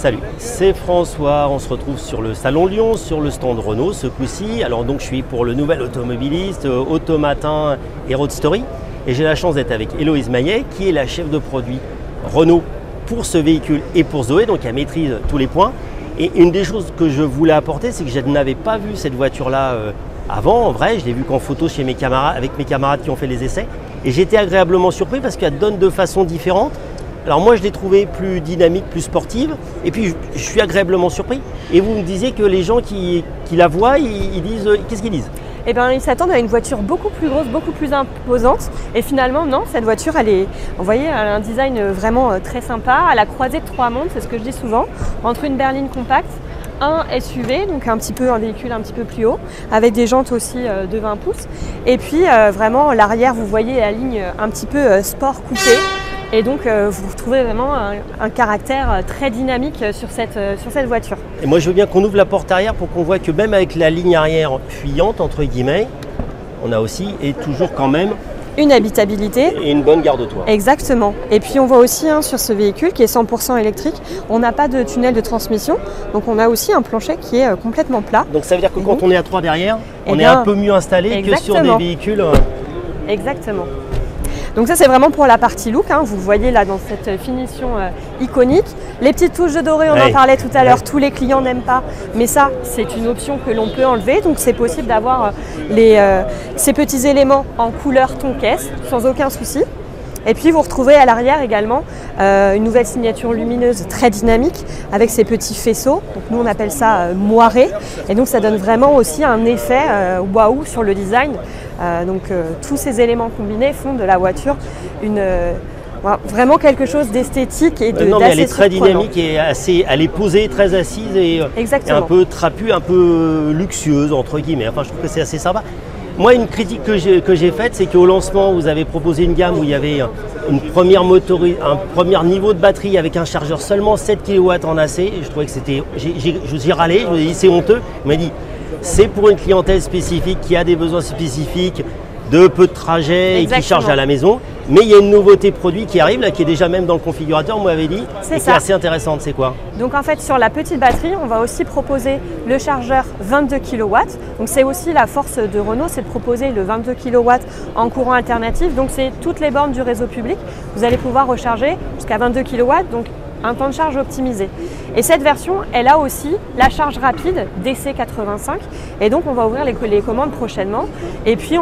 Salut, c'est François, on se retrouve sur le Salon Lyon, sur le stand Renault ce coup-ci. Alors donc je suis pour le nouvel automobiliste, Automatin et Road Story. Et j'ai la chance d'être avec Héloïse Maillet qui est la chef de produit Renault pour ce véhicule et pour Zoé, donc elle maîtrise tous les points. Et une des choses que je voulais apporter, c'est que je n'avais pas vu cette voiture-là avant, en vrai. Je l'ai vue qu'en photo chez mes camarades, avec mes camarades qui ont fait les essais. Et j'étais agréablement surpris parce qu'elle donne de façon différente. Alors moi je l'ai trouvée plus dynamique, plus sportive, et puis je suis agréablement surpris. Et vous me disiez que les gens qui la voient, ils disent, qu'est-ce qu'ils disent? Eh bien, ils s'attendent à une voiture beaucoup plus grosse, beaucoup plus imposante. Et finalement, non, cette voiture, vous voyez, elle a un design vraiment très sympa. À la croisée de trois mondes, c'est ce que je dis souvent, entre une berline compacte, un SUV, donc un véhicule un petit peu plus haut, avec des jantes aussi de 20 pouces. Et puis vraiment, l'arrière, vous voyez la ligne un petit peu sport coupé. Et donc, vous retrouvez vraiment un caractère très dynamique sur cette voiture. Et moi, je veux bien qu'on ouvre la porte arrière pour qu'on voit que même avec la ligne arrière fuyante, entre guillemets, on a aussi et toujours quand même une habitabilité. Et une bonne garde-toit. Exactement. Et puis, on voit aussi sur ce véhicule qui est 100% électrique, on n'a pas de tunnel de transmission. Donc, on a aussi un plancher qui est complètement plat. Donc, ça veut dire que quand on est à 3 derrière, on est un peu mieux installé que sur des véhicules. Exactement. Donc ça c'est vraiment pour la partie look, hein. Vous voyez là dans cette finition iconique. Les petites touches de doré, on en parlait tout à l'heure, tous les clients n'aiment pas, mais ça c'est une option que l'on peut enlever, donc c'est possible d'avoir ces petits éléments en couleur ton caisse sans aucun souci. Et puis vous retrouvez à l'arrière également une nouvelle signature lumineuse très dynamique avec ces petits faisceaux. Donc nous on appelle ça moiré. Et donc ça donne vraiment aussi un effet waouh sur le design. Tous ces éléments combinés font de la voiture vraiment quelque chose d'esthétique et d'assez elle est très dynamique et elle est posée, très assise et un peu trapue, un peu luxueuse entre guillemets. Enfin je trouve que c'est assez sympa. Moi, une critique que j'ai faite, c'est qu'au lancement, vous avez proposé une gamme où il y avait un premier niveau de batterie avec un chargeur seulement 7 kW en AC. Et je trouvais que c'était... J'ai râlé, je me suis dit c'est honteux. On m'a dit c'est pour une clientèle spécifique qui a des besoins spécifiques, de peu de trajets et qui charge à la maison. Mais il y a une nouveauté produit qui arrive, là, qui est déjà même dans le configurateur, on m'avait dit, et qui est assez intéressante. C'est quoi? Donc en fait, sur la petite batterie, on va aussi proposer le chargeur 22 kW. Donc c'est aussi la force de Renault, c'est de proposer le 22 kW en courant alternatif. Donc c'est toutes les bornes du réseau public. Vous allez pouvoir recharger jusqu'à 22 kW, donc un temps de charge optimisé. Et cette version, elle a aussi la charge rapide DC85. Et donc, on va ouvrir les commandes prochainement. Et puis,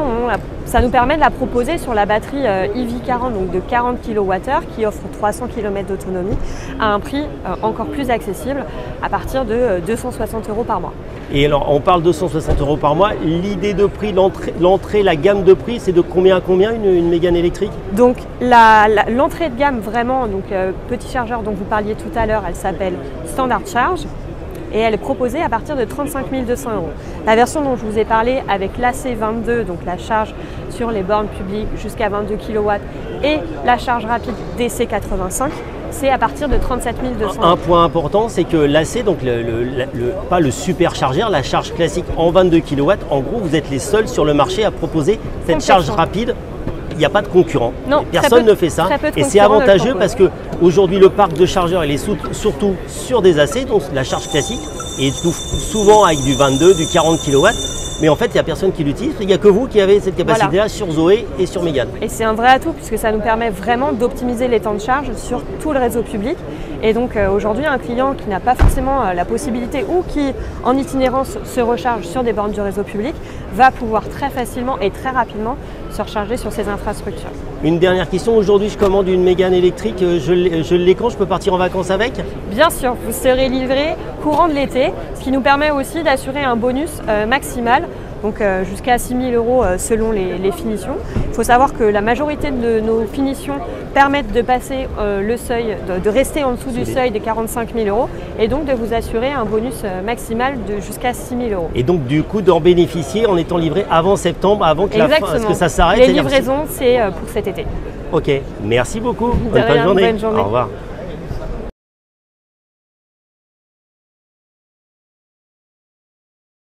ça nous permet de la proposer sur la batterie EV40, donc de 40 kWh, qui offre 300 km d'autonomie, à un prix encore plus accessible, à partir de 260 € par mois. Et alors, on parle de 260 € par mois. L'idée de prix, l'entrée, la gamme de prix, c'est de combien à combien une Mégane électrique? Donc, l'entrée de gamme, vraiment, donc petit chargeur dont vous parliez tout à l'heure, elle s'appelle Standard Charge et elle est proposée à partir de 35 200 €. La version dont je vous ai parlé avec l'AC22, donc la charge sur les bornes publiques jusqu'à 22 kW et la charge rapide DC85, c'est à partir de 37 200 €. Un point important, c'est que l'AC, donc pas le superchargeur, la charge classique en 22 kW, en gros, vous êtes les seuls sur le marché à proposer cette charge rapide. Il n'y a pas de concurrent. Non, personne ne fait ça. Et c'est avantageux parce qu'aujourd'hui, le parc de chargeurs, il est surtout sur des AC, donc la charge classique, et souvent avec du 22, du 40 kW. Mais en fait, il n'y a personne qui l'utilise. Il n'y a que vous qui avez cette capacité-là sur Zoé et sur Mégane. Et c'est un vrai atout puisque ça nous permet vraiment d'optimiser les temps de charge sur tout le réseau public. Et donc aujourd'hui, un client qui n'a pas forcément la possibilité ou qui, en itinérance, se recharge sur des bornes du réseau public, va pouvoir très facilement et très rapidement se recharger sur ces infrastructures. Une dernière question. Aujourd'hui, je commande une Mégane électrique. Je l'ai quand? Je peux partir en vacances avec? Bien sûr, vous serez livré courant de l'été, ce qui nous permet aussi d'assurer un bonus maximal. Donc jusqu'à 6 000 € selon les finitions. Il faut savoir que la majorité de nos finitions permettent de passer le seuil, de rester en dessous du seuil des 45 000 € et donc de vous assurer un bonus maximal de jusqu'à 6 000 €. Et donc du coup d'en bénéficier en étant livré avant septembre, avant que, que ça s'arrête. Les livraisons, c'est pour cet été. Ok, merci beaucoup. Bonne fin de journée. Bonne journée. Au revoir.